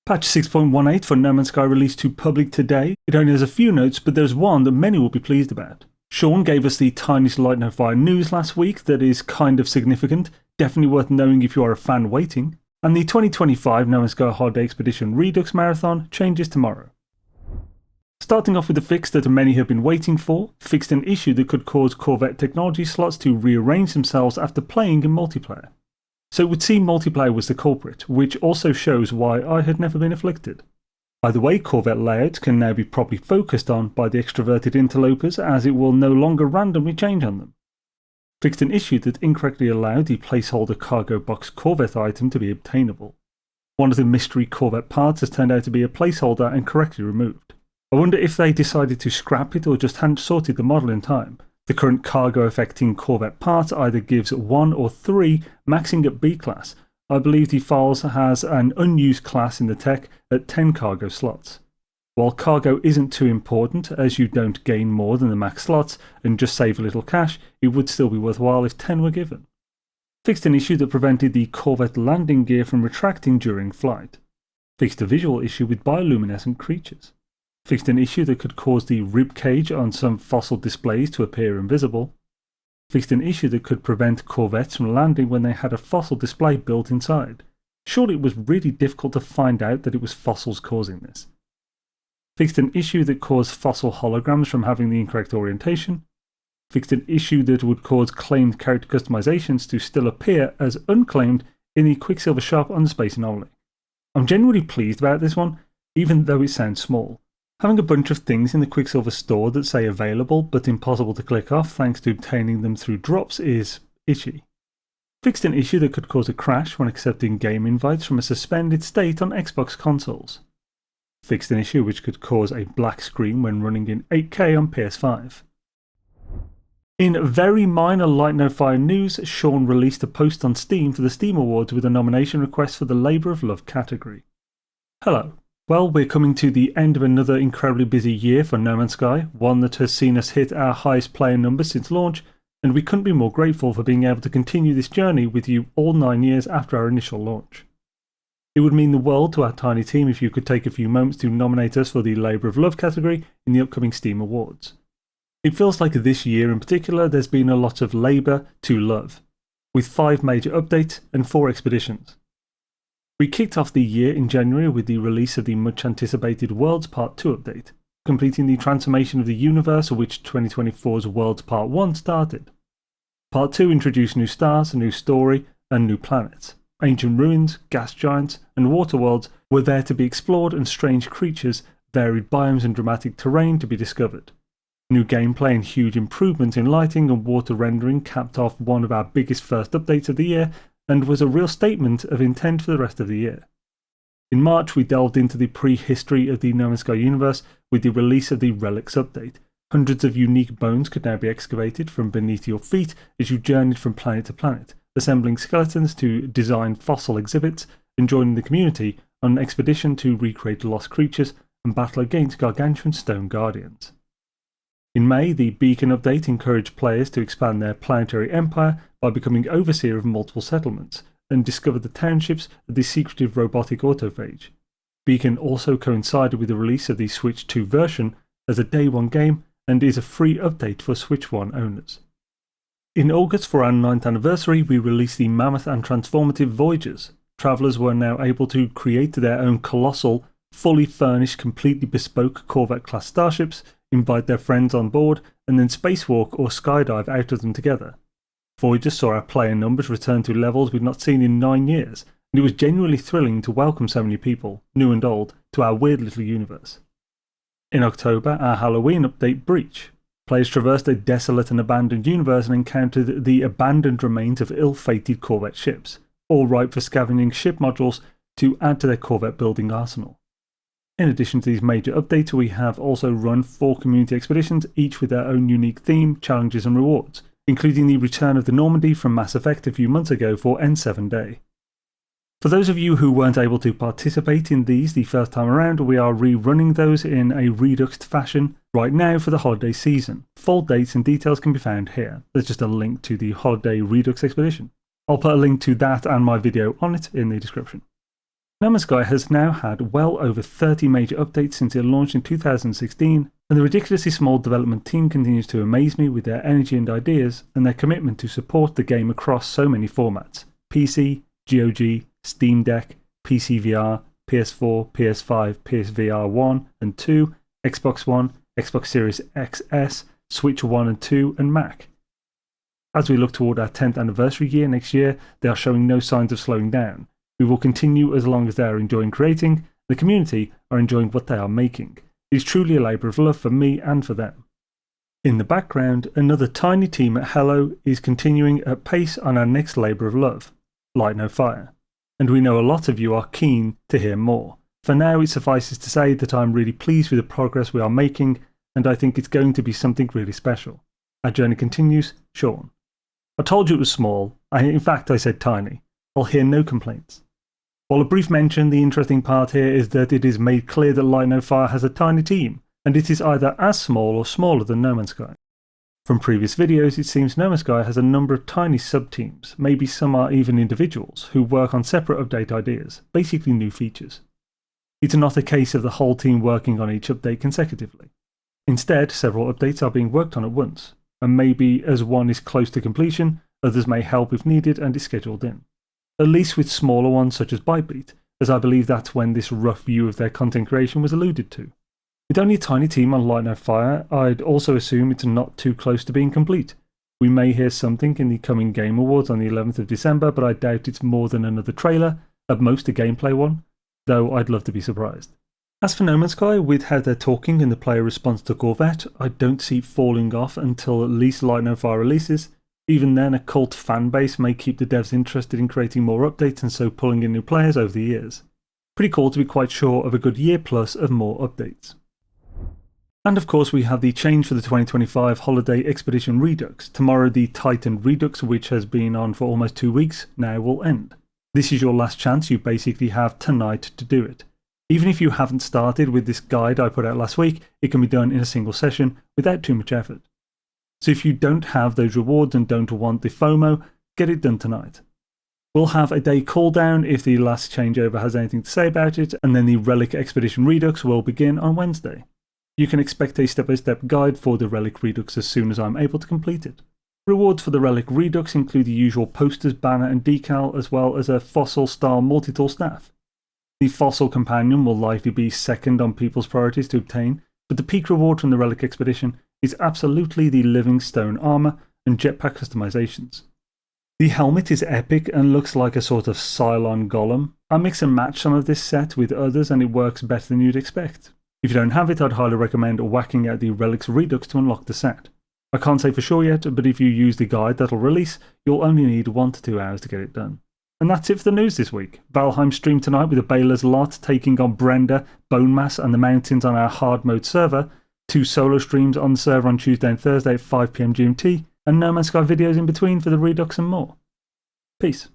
Patch 6.18 for No Man's Sky released to public today. It only has a few notes, but there's one that many will be pleased about. Sean gave us the tiniest light notifier news last week that is kind of significant, definitely worth knowing if you are a fan waiting. And the 2025 No Man's Sky Holiday Expedition Redux Marathon changes tomorrow. Starting off with a fix that many have been waiting for, fixed an issue that could cause Corvette technology slots to rearrange themselves after playing in multiplayer. So it would seem multiplayer was the culprit, which also shows why I had never been afflicted. By the way, Corvette layouts can now be properly focused on by the extroverted interlopers, as it will no longer randomly change on them. Fixed an issue that incorrectly allowed the placeholder cargo box Corvette item to be obtainable. One of the mystery Corvette parts has turned out to be a placeholder and correctly removed. I wonder if they decided to scrap it or just hadn't sorted the model in time. The current cargo affecting Corvette part either gives 1 or 3, maxing at B class. I believe the files has an unused class in the tech at 10 cargo slots. While cargo isn't too important, as you don't gain more than the max slots and just save a little cash, it would still be worthwhile if 10 were given. Fixed an issue that prevented the Corvette landing gear from retracting during flight. Fixed a visual issue with bioluminescent creatures. Fixed an issue that could cause the rib cage on some fossil displays to appear invisible. Fixed an issue that could prevent Corvettes from landing when they had a fossil display built inside. Surely it was really difficult to find out that it was fossils causing this. Fixed an issue that caused fossil holograms from having the incorrect orientation. Fixed an issue that would cause claimed character customizations to still appear as unclaimed in the Quicksilver shop on the Space Anomaly. I'm genuinely pleased about this one, even though it sounds small. Having a bunch of things in the Quicksilver store that say available but impossible to click off thanks to obtaining them through drops is itchy. Fixed an issue that could cause a crash when accepting game invites from a suspended state on Xbox consoles. Fixed an issue which could cause a black screen when running in 8K on PS5. In very minor light notifier news, Sean released a post on Steam for the Steam Awards with a nomination request for the Labour of Love category. Hello. Well, we're coming to the end of another incredibly busy year for No Man's Sky, one that has seen us hit our highest player numbers since launch, and we couldn't be more grateful for being able to continue this journey with you all 9 years after our initial launch. It would mean the world to our tiny team if you could take a few moments to nominate us for the Labour of Love category in the upcoming Steam Awards. It feels like this year in particular there's been a lot of labour to love, with 5 major updates and 4 expeditions. We kicked off the year in January with the release of the much anticipated Worlds Part 2 update, completing the transformation of the universe which 2024's Worlds Part 1 started. Part 2 introduced new stars, a new story, and new planets. Ancient ruins, gas giants, and water worlds were there to be explored, and strange creatures, varied biomes and dramatic terrain to be discovered. New gameplay and huge improvements in lighting and water rendering capped off one of our biggest first updates of the year, and was a real statement of intent for the rest of the year. In March, we delved into the prehistory of the No Man's Sky universe with the release of the Relics update. Hundreds of unique bones could now be excavated from beneath your feet as you journeyed from planet to planet, assembling skeletons to design fossil exhibits and joining the community on an expedition to recreate lost creatures and battle against gargantuan stone guardians. In May, the Beacon update encouraged players to expand their planetary empire by becoming overseer of multiple settlements, and discover the townships of the secretive robotic autophage. Beacon also coincided with the release of the Switch 2 version as a Day 1 game, and is a free update for Switch 1 owners. In August, for our 9th anniversary, we released the Mammoth and Transformative Voyagers. Travellers were now able to create their own colossal, fully furnished, completely bespoke Corvette-class starships, invite their friends on board, and then spacewalk or skydive out of them together. Voyagers saw our player numbers return to levels we'd not seen in 9 years, and it was genuinely thrilling to welcome so many people, new and old, to our weird little universe. In October, our Halloween update Breach. Players traversed a desolate and abandoned universe and encountered the abandoned remains of ill-fated Corvette ships, all ripe for scavenging ship modules to add to their Corvette building arsenal. In addition to these major updates, we have also run 4 community expeditions, each with their own unique theme, challenges and rewards, including the return of the Normandy from Mass Effect a few months ago for N7 Day. For those of you who weren't able to participate in these the first time around, we are rerunning those in a Reduxed fashion right now for the holiday season. Full dates and details can be found here. There's just a link to the holiday Redux expedition. I'll put a link to that and my video on it in the description. No Man's Sky has now had well over 30 major updates since it launched in 2016, and the ridiculously small development team continues to amaze me with their energy and ideas and their commitment to support the game across so many formats: PC, GOG, Steam Deck, PC VR, PS4, PS5, PSVR 1 and 2, Xbox One, Xbox Series XS, Switch 1 and 2, and Mac. As we look toward our 10th anniversary year next year, they are showing no signs of slowing down. We will continue as long as they are enjoying creating, the community are enjoying what they are making. It is truly a labour of love for me and for them. In the background, another tiny team at Hello is continuing at pace on our next labour of love, Light No Fire. And we know a lot of you are keen to hear more. For now, it suffices to say that I'm really pleased with the progress we are making, and I think it's going to be something really special. Our journey continues, Sean. I told you it was small. In fact, I said tiny. I'll hear no complaints. While a brief mention, the interesting part here is that it is made clear that Light No Fire has a tiny team, and it is either as small or smaller than No Man's Sky. From previous videos, it seems No Man's Sky has a number of tiny sub-teams, maybe some are even individuals, who work on separate update ideas, basically new features. It's not a case of the whole team working on each update consecutively. Instead, several updates are being worked on at once, and maybe as one is close to completion, others may help if needed and is scheduled in. At least with smaller ones such as Bytebeat, as I believe that's when this rough view of their content creation was alluded to. With only a tiny team on Light No Fire, I'd also assume it's not too close to being complete. We may hear something in the coming Game Awards on the 11th of December, but I doubt it's more than another trailer, at most a gameplay one, though I'd love to be surprised. As for No Man's Sky, with how they're talking and the player response to Corvette, I don't see it falling off until at least Light No Fire releases. Even then, a cult fan base may keep the devs interested in creating more updates and so pulling in new players over the years. Pretty cool to be quite sure of a good year plus of more updates. And of course we have the change for the 2025 Holiday Expedition Redux. Tomorrow the Titan Redux, which has been on for almost 2 weeks, now will end. This is your last chance, you basically have tonight to do it. Even if you haven't started with this guide I put out last week, it can be done in a single session without too much effort. So if you don't have those rewards and don't want the FOMO, get it done tonight. We'll have a day cooldown if the last changeover has anything to say about it, and then the Relic Expedition Redux will begin on Wednesday. You can expect a step-by-step guide for the Relic Redux as soon as I'm able to complete it. Rewards for the Relic Redux include the usual posters, banner and decal, as well as a fossil-style multi-tool staff. The Fossil Companion will likely be second on people's priorities to obtain, but the peak reward from the Relic Expedition is absolutely the Living Stone armor and jetpack customizations. The helmet is epic and looks like a sort of Cylon golem. I mix and match some of this set with others and it works better than you'd expect. If you don't have it, I'd highly recommend whacking out the Relics Redux to unlock the set. I can't say for sure yet, but if you use the guide that'll release, you'll only need 1 to 2 hours to get it done. And that's it for the news this week. Valheim streamed tonight with the Baylor's Lot taking on Brenda, Bone Mass and the Mountains on our hard mode server, 2 solo streams on the server on Tuesday and Thursday at 5 PM GMT, and No Man's Sky videos in between for the Redux and more. Peace.